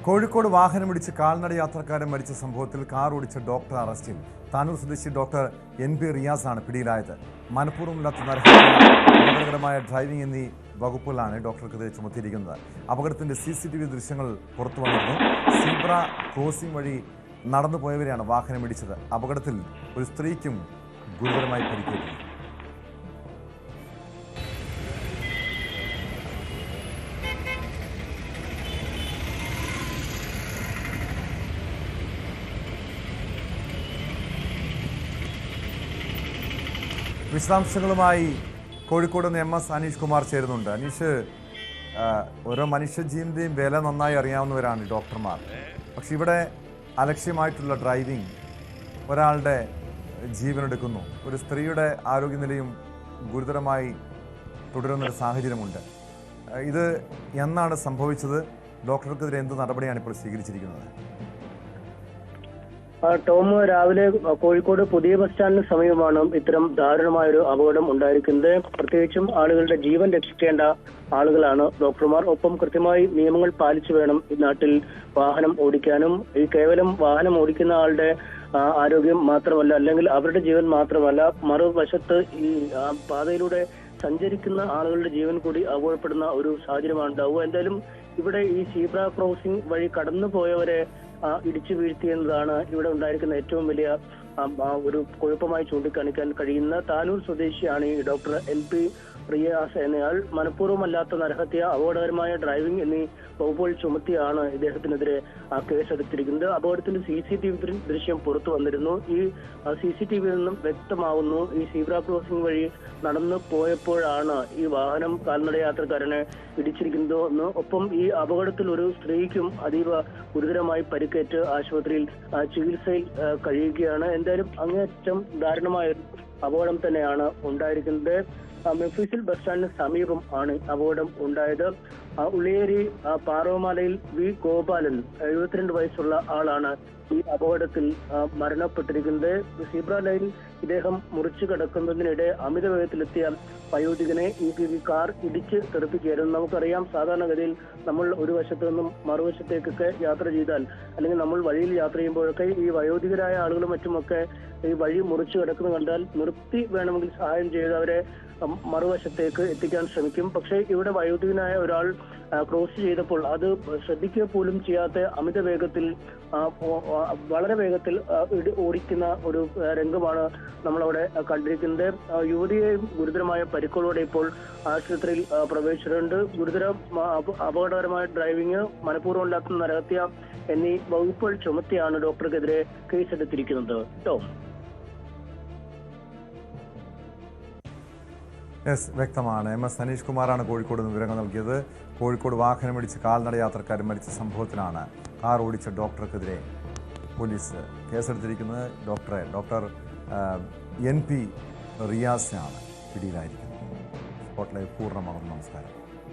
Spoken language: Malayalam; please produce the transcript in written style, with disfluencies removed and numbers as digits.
കോഴിക്കോട് വാഹനമിടിച്ച് കാൽനട യാത്രക്കാരൻ മരിച്ച സംഭവത്തിൽ കാർ ഓടിച്ച ഡോക്ടർ അറസ്റ്റിൽ. താനൂർ സ്വദേശി ഡോക്ടർ NP റിയാസാണ് പിടിയിലായത്. മനഃപൂർവ്വമില്ലാത്ത അപകടകരമായ ഡ്രൈവിംഗ് എന്നീ വകുപ്പുകളാണ് ഡോക്ടർക്കെതിരെ ചുമത്തിയിരിക്കുന്നത്. അപകടത്തിന്റെ CCTV ദൃശ്യങ്ങൾ പുറത്തു വന്നിരുന്നു. സീബ്ര ക്രോസിംഗ് വഴി നടന്നുപോയവരെയാണ് വാഹനമിടിച്ചത്. അപകടത്തിൽ ഒരു സ്ത്രീക്കും ഗുരുതരമായി പരിക്കേറ്റു. വിശദാംശങ്ങളുമായി കോഴിക്കോട് നിന്ന് MS അനീഷ് കുമാർ ചേരുന്നുണ്ട്. അനീഷ്, ഓരോ മനുഷ്യജീവന്റെയും വില നന്നായി അറിയാവുന്നവരാണ് ഡോക്ടർമാർ. പക്ഷെ ഇവിടെ അലക്ഷ്യമായിട്ടുള്ള ഡ്രൈവിംഗ് ഒരാളുടെ ജീവനെടുക്കുന്നു. ഒരു സ്ത്രീയുടെ ആരോഗ്യനിലയും ഗുരുതരമായി തുടരുന്നൊരു സാഹചര്യമുണ്ട്. ഇത് എന്നാണ് സംഭവിച്ചത്? ഡോക്ടർക്കെതിരെ എന്ത് നടപടിയാണ് ഇപ്പോൾ സ്വീകരിച്ചിരിക്കുന്നത്? ടോം, രാവിലെ കോഴിക്കോട് പുതിയ ബസ് സ്റ്റാൻഡിന് സമീപമാണ് ഇത്തരം ദാരുണമായൊരു അപകടം ഉണ്ടായിരിക്കുന്നത്. പ്രത്യേകിച്ചും ആളുകളുടെ ജീവൻ രക്ഷിക്കേണ്ട ആളുകളാണ് ഡോക്ടർമാർ. ഒപ്പം കൃത്യമായി നിയമങ്ങൾ പാലിച്ചു വേണം ഈ നാട്ടിൽ വാഹനം ഓടിക്കാനും. ഈ കേവലം വാഹനം ഓടിക്കുന്ന ആളുടെ ആരോഗ്യം മാത്രമല്ല, അല്ലെങ്കിൽ അവരുടെ ജീവൻ മാത്രമല്ല, മറുവശത്ത് ഈ പാതയിലൂടെ സഞ്ചരിക്കുന്ന ആളുകളുടെ ജീവൻ കൂടി അപകടപ്പെടുന്ന ഒരു സാഹചര്യമാണ് ഉണ്ടാവുക. എന്തായാലും ഇവിടെ ഈ സീബ്ര ക്രോസിംഗ് വഴി കടന്നു പോയവരെ ഇടിച്ചു വീഴ്ത്തിയെന്നതാണ് ഇവിടെ ഉണ്ടായിരിക്കുന്ന ഏറ്റവും വലിയ ഒരു കുഴപ്പമായി ചൂണ്ടിക്കാണിക്കാൻ കഴിയുന്ന. താനൂർ സ്വദേശിയാണ് ഈ ഡോക്ടർ NP റിയാസ് എന്നയാൾ. മനഃപൂർവ്വമല്ലാത്ത നരഹത്യ, അപകടകരമായ ഡ്രൈവിംഗ് എന്നീ വകുപ്പുകൾ ചുമത്തിയാണ് ഇദ്ദേഹത്തിനെതിരെ കേസെടുത്തിരിക്കുന്നത്. അപകടത്തിന്റെ CCTV ദൃശ്യം പുറത്തു വന്നിരുന്നു. ഈ CCTV നിന്നും വ്യക്തമാവുന്നു ഈ സീബ്ര ക്രോസിംഗ് വഴി നടന്നു പോയപ്പോഴാണ് ഈ വാഹനം കാൽനട യാത്രക്കാരനെ ഇടിച്ചിരിക്കുന്നത് എന്ന്. ഒപ്പം ഈ അപകടത്തിൽ ഒരു സ്ത്രീക്കും അതീവ ഗുരുതരമായി പരിക്കേറ്റ് ആശുപത്രിയിൽ ചികിത്സയിൽ കഴിയുകയാണ്. എന്തായാലും അങ്ങേയറ്റം ദാരുണമായ അപകടം തന്നെയാണ് ഉണ്ടായിരിക്കുന്നത്. മെഫീസിൽ ബസ് സ്റ്റാൻഡിന് സമീപം ആണ് അപകടം ഉണ്ടായത്. ഉള്ളിയേരി പാറവമാലയിൽ V ഗോപാലൻ 72 വയസ്സുള്ള ആളാണ് ഈ അപകടത്തിൽ മരണപ്പെട്ടിരിക്കുന്നത്. സീബ്ര ലൈനിൽ ഇദ്ദേഹം മുറിച്ചു കിടക്കുന്നതിനിടെ അമിത വേഗത്തിലെത്തിയ വയോധികനെ ഈ കാർ ഇടിച്ച് തെറിപ്പിക്കുകയായിരുന്നു. നമുക്കറിയാം, സാധാരണഗതിയിൽ നമ്മൾ ഒരു വശത്തു നിന്നും മറുവശത്തേക്കൊക്കെ യാത്ര ചെയ്താൽ, അല്ലെങ്കിൽ നമ്മൾ വഴിയിൽ യാത്ര ചെയ്യുമ്പോഴൊക്കെ ഈ വയോധികരായ ആളുകളും മറ്റുമൊക്കെ ഈ വഴി മുറിച്ചു കിടക്കുന്നത് കണ്ടാൽ നിർത്തി വേണമെങ്കിൽ സഹായം ചെയ്ത് അവരെ മറുവശത്തേക്ക് എത്തിക്കാൻ ശ്രമിക്കും. പക്ഷേ ഇവിടെ വയോധികനായ ഒരാൾ ക്രോസ് ചെയ്തപ്പോൾ അത് ശ്രദ്ധിക്കുക പോലും ചെയ്യാത്ത അമിത വേഗത്തിൽ വളരെ വേഗത്തിൽ ഓടിക്കുന്ന ഒരു രംഗമാണ് നമ്മളവിടെ കണ്ടിരിക്കുന്നത്. യുവതിയെയും ഗുരുതരമായ പരിക്കുകളോടെ ഇപ്പോൾ ആശുപത്രിയിൽ പ്രവേശിച്ചിട്ടുണ്ട്. അപകടകരമായ ഡ്രൈവിംഗ്, മനഃപൂർവ്വമല്ലാത്ത നരഹത്യ എന്നീ വകുപ്പുകൾ ചുമത്തിയാണ് ഡോക്ടർക്കെതിരെ കേസെടുത്തിരിക്കുന്നത്. വ്യക്തമാണ്. MS അനീഷ് കുമാറാണ് കോഴിക്കോട് നിന്ന് വിവരങ്ങൾ നൽകിയത്. കോഴിക്കോട് വാഹനമിടിച്ച് കാൽനട യാത്രക്കാരൻ മരിച്ച സംഭവത്തിലാണ് കാർ ഓടിച്ച ഡോക്ടർക്കെതിരെ പോലീസ് കേസെടുത്തിരിക്കുന്നത്. ഡോക്ടർ NP റിയാസിനാണ് പിടിയിലായിരിക്കുന്നത്. സ്പോട്ട് ലൈവ് പൂർണ്ണമാകുന്നു. നമസ്കാരം.